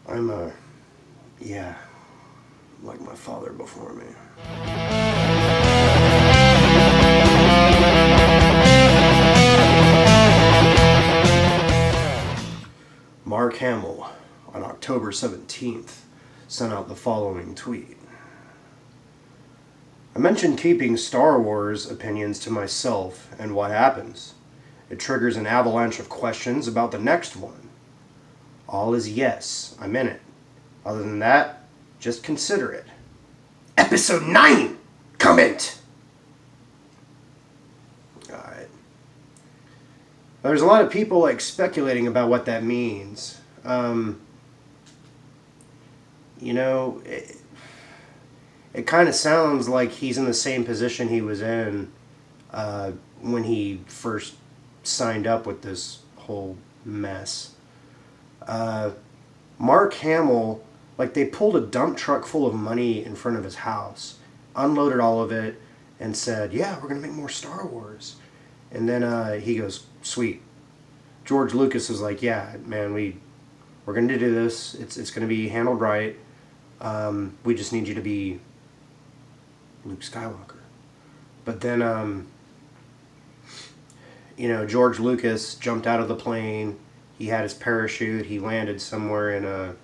I'm yeah, like my father before me. Mark Hamill, on October 17th, sent out the following tweet. I mentioned keeping Star Wars opinions to myself, and what happens? It triggers an avalanche of questions about the next one. All is yes, I'm in it. Other than that, just consider it. Episode 9! Comment! Alright. There's a lot of people like speculating about what that means. You know, it kind of sounds like he's in the same position he was in when he first signed up with this whole mess. Mark Hamill, like, they pulled a dump truck full of money in front of his house, unloaded all of it, and said, yeah, we're going to make more Star Wars. And then he goes, sweet. George Lucas is like, yeah, man, we're going to do this. It's going to be handled right. We just need you to be Luke Skywalker. But then, you know, George Lucas jumped out of the plane. He had his parachute. He landed somewhere in a,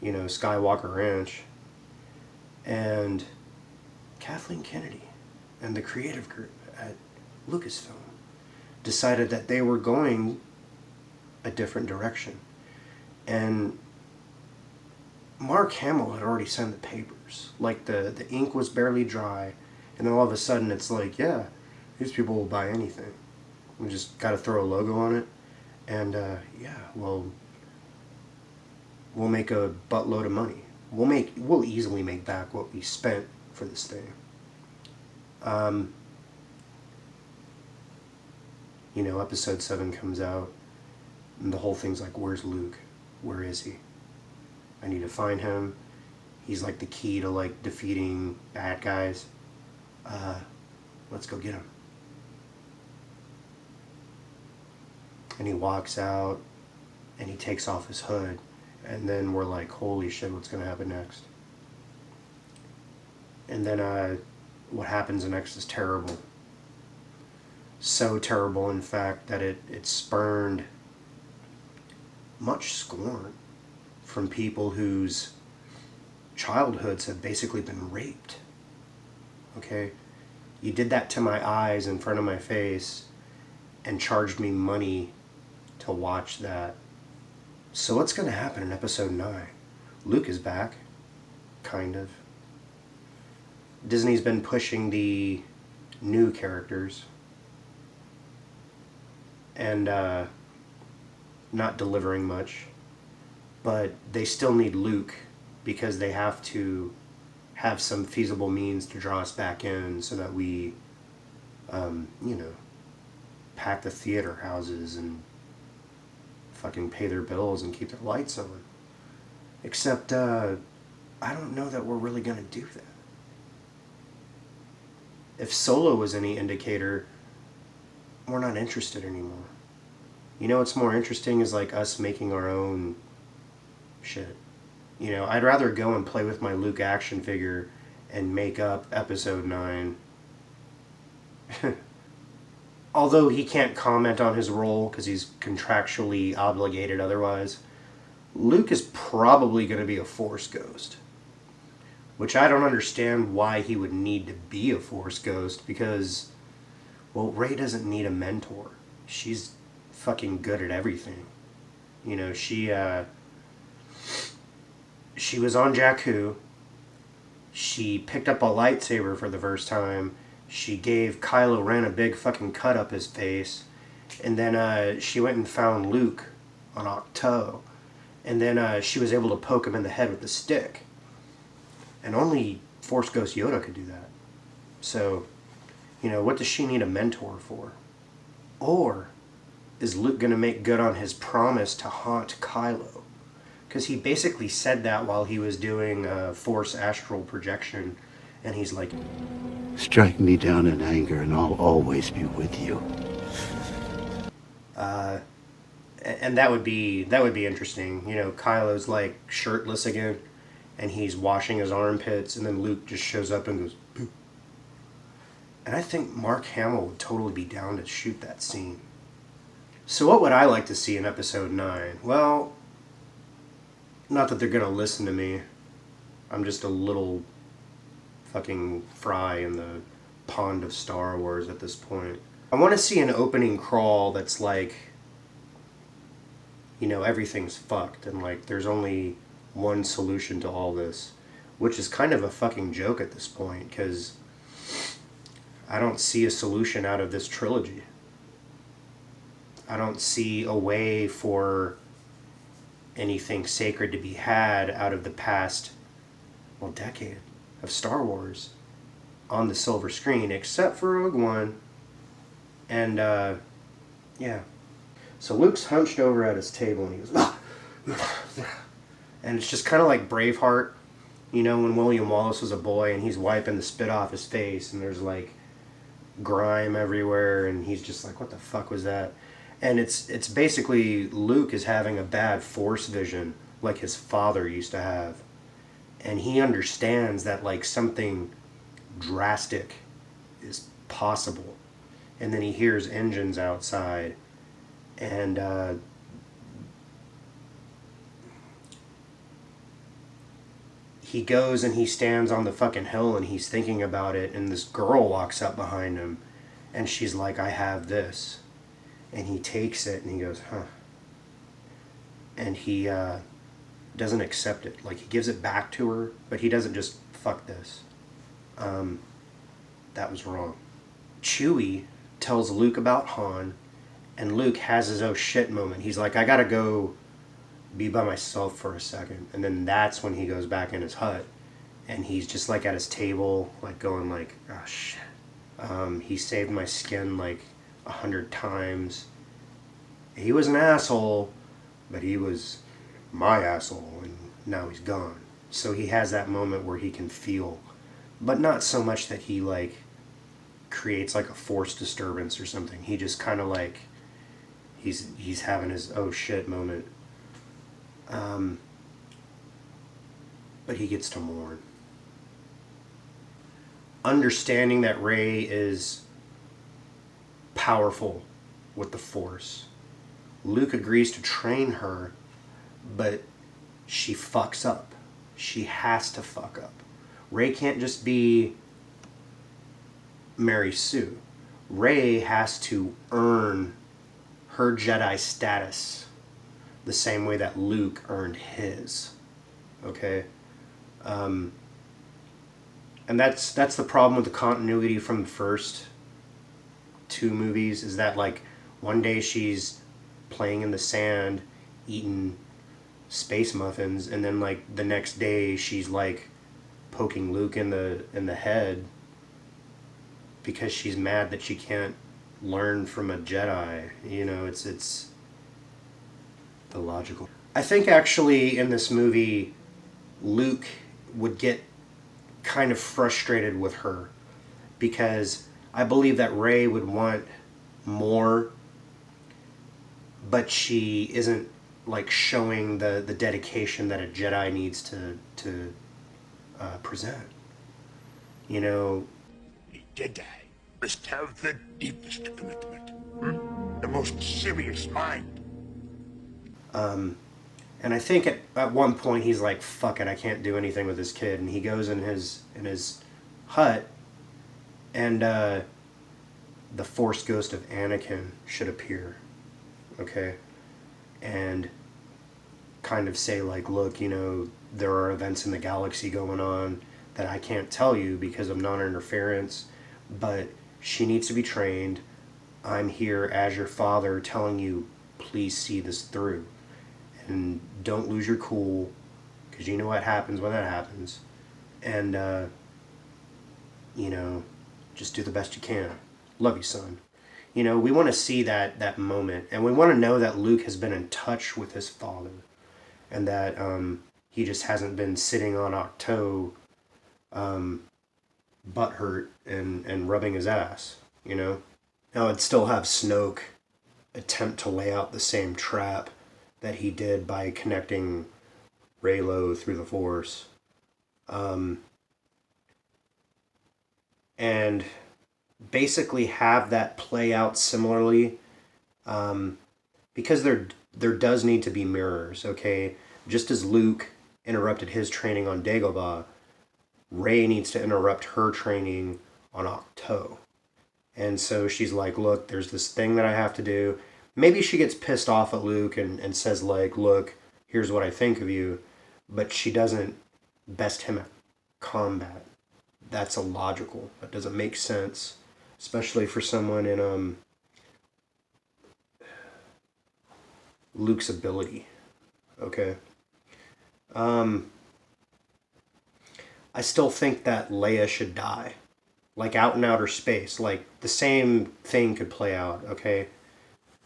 you know, Skywalker Ranch. And Kathleen Kennedy and the creative group at Lucasfilm decided that they were going a different direction. And Mark Hamill had already signed the papers. Like, the ink was barely dry. And then all of a sudden it's like, yeah, these people will buy anything. We just got to throw a logo on it. And, yeah, well, we'll make a buttload of money. We'll easily make back what we spent for this thing. You know, episode 7 comes out, and the whole thing's like, where's Luke? Where is he? I need to find him. He's like the key to, like, defeating bad guys. Let's go get him. And he walks out, and he takes off his hood, and then we're like, holy shit, what's going to happen next? And then what happens next is terrible. So terrible, in fact, that it spurned much scorn from people whose childhoods have basically been raped. Okay? You did that to my eyes in front of my face and charged me money to watch that. So what's going to happen in episode 9? Luke is back. Kind of. Disney's been pushing the new characters and not delivering much. But they still need Luke because they have to have some feasible means to draw us back in so that we, you know, pack the theater houses and fucking pay their bills and keep their lights on. Except, I don't know that we're really going to do that. If Solo was any indicator, we're not interested anymore. You know what's more interesting is like us making our own shit. You know, I'd rather go and play with my Luke action figure and make up episode 9. Although he can't comment on his role because he's contractually obligated otherwise, Luke is probably going to be a Force ghost. Which I don't understand why he would need to be a Force ghost because, well, Rey doesn't need a mentor. She's fucking good at everything. You know, she was on Jakku. She picked up a lightsaber for the first time. She gave Kylo Ren a big fucking cut up his face. And then she went and found Luke on Ahch-To. And then she was able to poke him in the head with a stick. And only Force Ghost Yoda could do that. So, you know, what does she need a mentor for? Or is Luke going to make good on his promise to haunt Kylo? Because he basically said that while he was doing Force astral projection. And he's like, strike me down in anger and I'll always be with you. And that would be interesting. You know, Kylo's like shirtless again, and he's washing his armpits, and then Luke just shows up and goes, "Boop." And I think Mark Hamill would totally be down to shoot that scene. So what would I like to see in Episode 9? Well, not that they're gonna listen to me. I'm just a little fucking fry in the pond of Star Wars at this point. I want to see an opening crawl that's like, you know, everything's fucked and like there's only one solution to all this, which is kind of a fucking joke at this point because I don't see a solution out of this trilogy. I don't see a way for anything sacred to be had out of the past, well, decade of Star Wars on the silver screen, except for Rogue One. And, yeah. So Luke's hunched over at his table and he goes, "Ah!" And it's just kind of like Braveheart, you know, when William Wallace was a boy and he's wiping the spit off his face and there's like grime everywhere and he's just like, what the fuck was that? And it's basically Luke is having a bad Force vision like his father used to have. And he understands that like something drastic is possible. And then he hears engines outside and he goes and he stands on the fucking hill and he's thinking about it, and this girl walks up behind him and she's like, "I have this." And he takes it and he goes, "Huh." And he doesn't accept it. Like, he gives it back to her, but he doesn't just, "Fuck this. That was wrong." Chewie tells Luke about Han, and Luke has his "oh shit" moment. He's like, "I gotta go be by myself for a second." And then that's when he goes back in his hut, and he's just like at his table, like going like, "Oh shit. He saved my skin like 100 times. He was an asshole, but he was my asshole, and now he's gone." So he has that moment where he can feel, but not so much that he like creates like a force disturbance or something. He just kind of like he's having his "oh shit" moment. But he gets to mourn, understanding that Rey is powerful with the Force. Luke agrees to train her, but she fucks up. She has to fuck up. Rey can't just be Mary Sue. Rey has to earn her Jedi status the same way that Luke earned his. Okay? And that's the problem with the continuity from the first two movies, is that like one day she's playing in the sand eating space muffins, and then like the next day she's like poking Luke in the head because she's mad that she can't learn from a Jedi. You know, it's illogical. I think actually in this movie Luke would get kind of frustrated with her because I believe that Rey would want more, but she isn't like showing the dedication that a Jedi needs to present. You know, A Jedi must have the deepest commitment, the most serious mind. And I think at one point he's like, "Fuck it, I can't do anything with this kid," and he goes in his hut, and the Force ghost of Anakin should appear, okay, and kind of say like, "Look, you know, there are events in the galaxy going on that I can't tell you because of non-interference, but she needs to be trained. I'm here as your father telling you, please see this through. And don't lose your cool, because you know what happens when that happens. And, you know, just do the best you can. Love you, son." You know, we want to see that moment, and we want to know that Luke has been in touch with his father, and that he just hasn't been sitting on Octo butthurt and rubbing his ass, you know? Now, I'd still have Snoke attempt to lay out the same trap that he did by connecting Reylo through the Force. And basically have that play out similarly, because there does need to be mirrors, okay? Just as Luke interrupted his training on Dagobah, Rey needs to interrupt her training on Ahch-To. And so she's like, look, there's this thing that I have to do. Maybe she gets pissed off at Luke and says, like, look, here's what I think of you. But she doesn't best him at combat. That's illogical. That doesn't make sense. Especially for someone in Luke's ability. Okay. I still think that Leia should die. Like out in outer space. Like the same thing could play out, okay?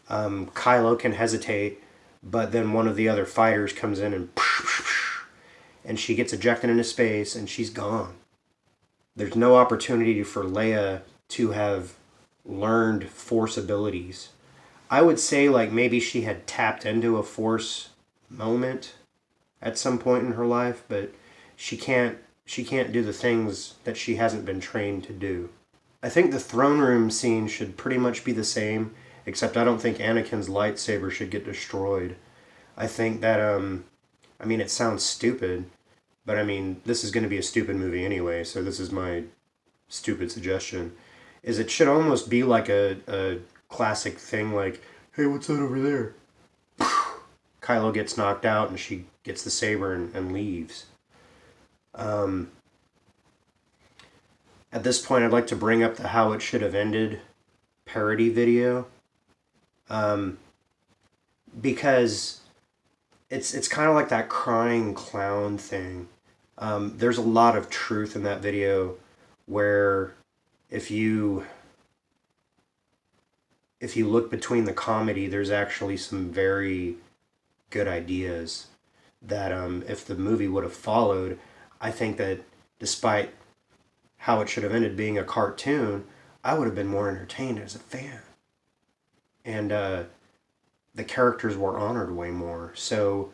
Kylo can hesitate, but then one of the other fighters comes in and she gets ejected into space and she's gone. There's no opportunity for Leia to have learned Force abilities. I would say like maybe she had tapped into a Force moment at some point in her life, but she can't do the things that she hasn't been trained to do. I think the throne room scene should pretty much be the same, except I don't think Anakin's lightsaber should get destroyed. I think that, I mean, it sounds stupid, but I mean, this is going to be a stupid movie anyway, so this is my stupid suggestion, is it should almost be like a classic thing like, hey, what's that over there? Kylo gets knocked out and she gets the saber and leaves. At this point, I'd like to bring up the How It Should Have Ended parody video. Because it's kind of like that crying clown thing. There's a lot of truth in that video where if you look between the comedy, there's actually some very good ideas that if the movie would have followed, I think that despite How It Should Have Ended being a cartoon, I would have been more entertained as a fan. And the characters were honored way more. So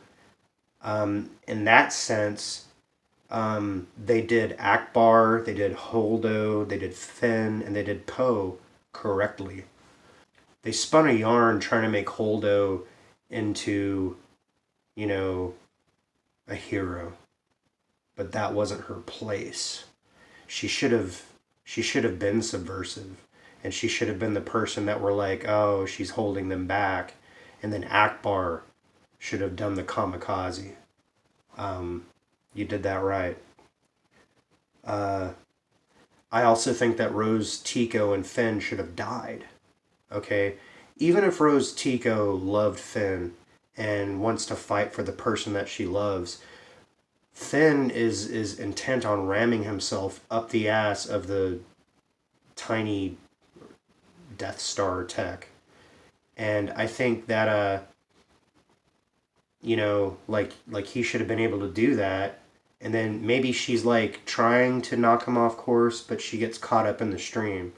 in that sense, they did Akbar, they did Holdo, they did Finn, and they did Poe correctly. They spun a yarn trying to make Holdo into, you know, a hero. But that wasn't her place. She should have been subversive. And she should have been the person that were like, oh, she's holding them back. And then Akbar should have done the kamikaze. You did that right. I also think that Rose Tico and Finn should have died. Okay? Even if Rose Tico loved Finn and wants to fight for the person that she loves, Finn is intent on ramming himself up the ass of the tiny Death Star tech. And I think that, you know, like he should have been able to do that. And then maybe she's like trying to knock him off course, but she gets caught up in the stream.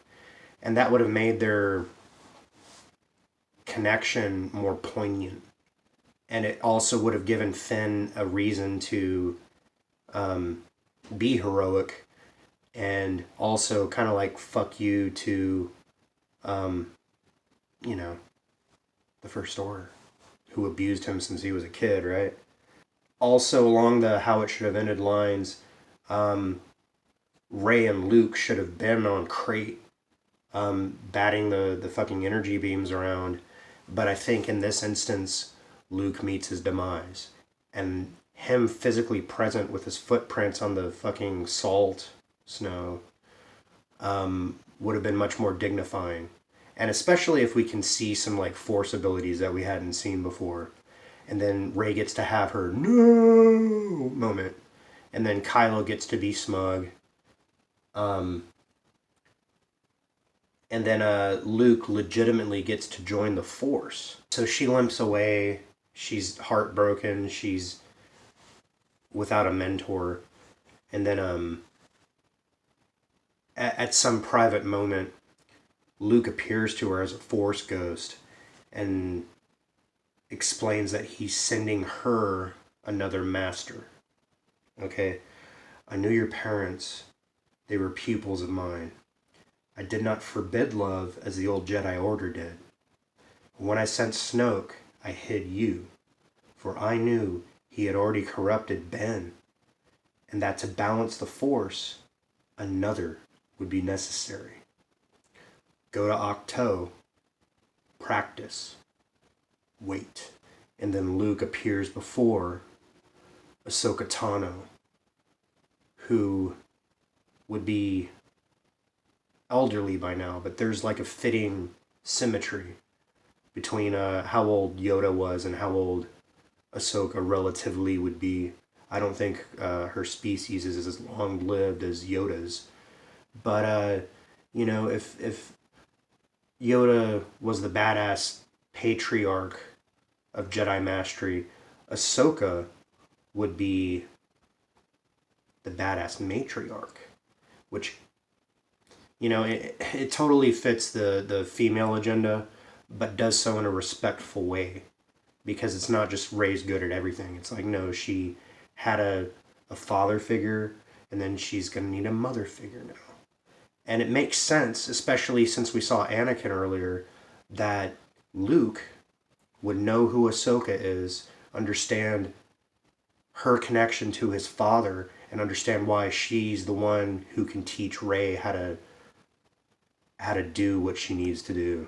And that would have made their connection more poignant. And it also would have given Finn a reason to be heroic and also kind of like fuck you to, you know, the First Order, who abused him since he was a kid, right? Also, along the How It Should Have Ended lines, Rey and Luke should have been on Crate, batting the fucking energy beams around. But I think in this instance, Luke meets his demise. And him physically present with his footprints on the fucking salt snow would have been much more dignifying. And especially if we can see some like Force abilities that we hadn't seen before. And then Rey gets to have her no moment. And then Kylo gets to be smug. And then Luke legitimately gets to join the Force. So she limps away. She's heartbroken. She's without a mentor. And then at some private moment, Luke appears to her as a Force ghost. and explains that he's sending her another master. Okay? I knew your parents. They were pupils of mine. I did not forbid love as the old Jedi Order did. When I sent Snoke, I hid you, for I knew he had already corrupted Ben, and that to balance the Force, another would be necessary. Go to Ahch-To, practice, wait, and then Luke appears before Ahsoka Tano, who would be elderly by now, but there's like a fitting symmetry between how old Yoda was and how old Ahsoka relatively would be. I don't think her species is as long-lived as Yoda's, but you know, if Yoda was the badass patriarch of Jedi Mastery, Ahsoka would be the badass matriarch, which, you know, it totally fits the female agenda, but does so in a respectful way, because it's not just Rey's good at everything. It's like, no, she had a father figure, and then she's going to need a mother figure now. And it makes sense, especially since we saw Anakin earlier, that Luke would know who Ahsoka is, understand her connection to his father, and understand why she's the one who can teach Rey how to do what she needs to do.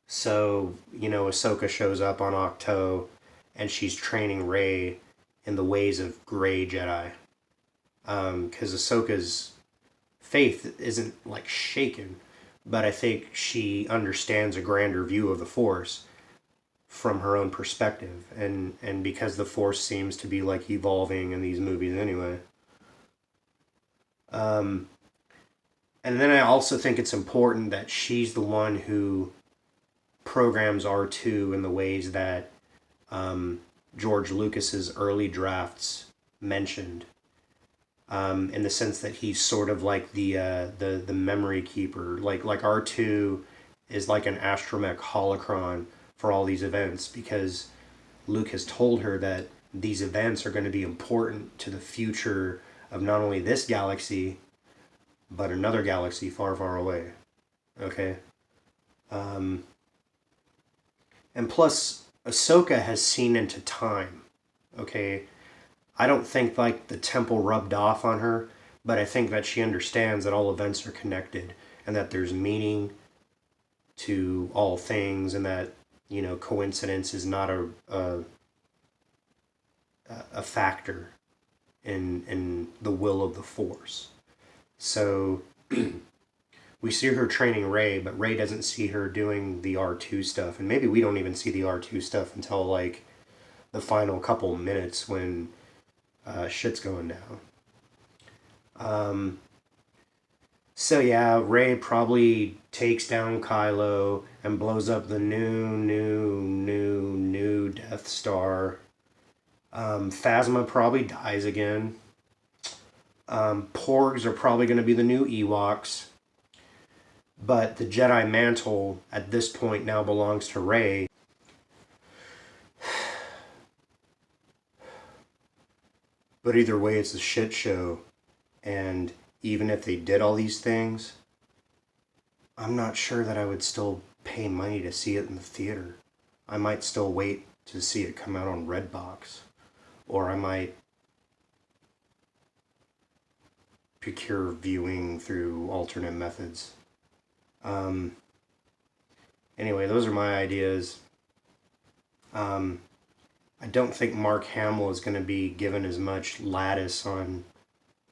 So, you know, Ahsoka shows up on Ahch-To, and she's training Rey in the ways of Grey Jedi. Because Ahsoka's faith isn't, like, shaken, but I think she understands a grander view of the Force from her own perspective, and because the Force seems to be, like, evolving in these movies anyway. And then I also think it's important that she's the one who programs R2 in the ways that George Lucas's early drafts mentioned, in the sense that he's sort of like the memory keeper. Like R2 is like an astromech holocron for all these events, because Luke has told her that these events are going to be important to the future of not only this galaxy, but another galaxy far, far away. Okay? And plus, Ahsoka has seen into time. Okay? I don't think, like, the temple rubbed off on her, but I think that she understands that all events are connected, and that there's meaning to all things, and that, you know, coincidence is not a factor in the will of the Force. So we see her training Rey, but Rey doesn't see her doing the R2 stuff, and maybe we don't even see the R2 stuff until, like, the final couple minutes when shit's going down. So yeah, Rey probably takes down Kylo and blows up the new Death Star. Phasma probably dies again. Porgs are probably going to be the new Ewoks. But the Jedi mantle at this point now belongs to Rey. But either way, it's a shit show. And even if they did all these things, I'm not sure that I would still pay money to see it in the theater. I might still wait to see it come out on Redbox. Or I might procure viewing through alternate methods. Anyway, those are my ideas. I don't think Mark Hamill is going to be given as much lattice on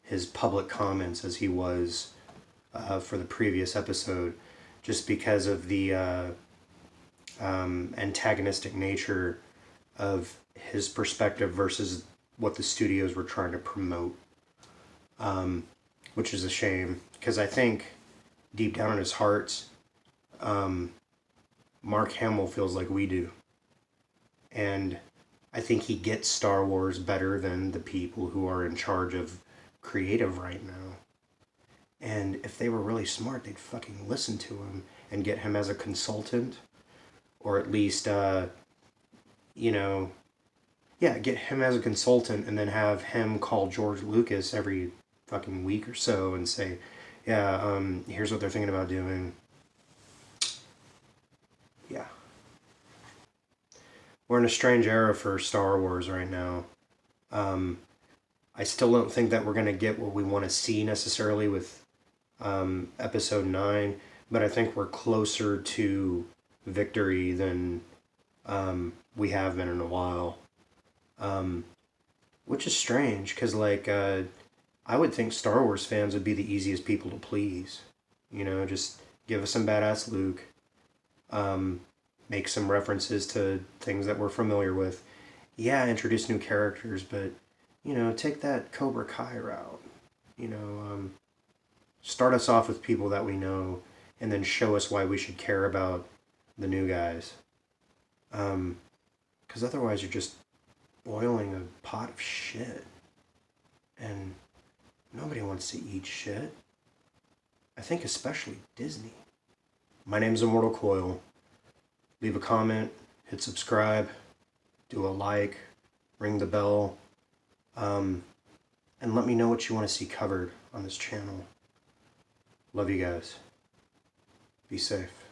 his public comments as he was for the previous episode, just because of the antagonistic nature of his perspective versus what the studios were trying to promote, which is a shame, because I think deep down in his heart, Mark Hamill feels like we do. And I think he gets Star Wars better than the people who are in charge of creative right now. And if they were really smart, they'd fucking listen to him and get him as a consultant, or at least, you know, yeah, get him as a consultant, and then have him call George Lucas every fucking week or so and say, yeah, here's what they're thinking about doing. Yeah. We're in a strange era for Star Wars right now. I still don't think that we're going to get what we want to see necessarily with episode 9, but I think we're closer to victory than we have been in a while. Which is strange, because, like, I would think Star Wars fans would be the easiest people to please. You know, just give us some badass Luke. Make some references to things that we're familiar with. Yeah, introduce new characters, but, you know, take that Cobra Kai route. You know, start us off with people that we know, and then show us why we should care about the new guys. Because otherwise you're just boiling a pot of shit. And nobody wants to eat shit. I think especially Disney. My name's Immortal Coil. Leave a comment, hit subscribe, do a like, ring the bell, and let me know what you want to see covered on this channel. Love you guys. Be safe.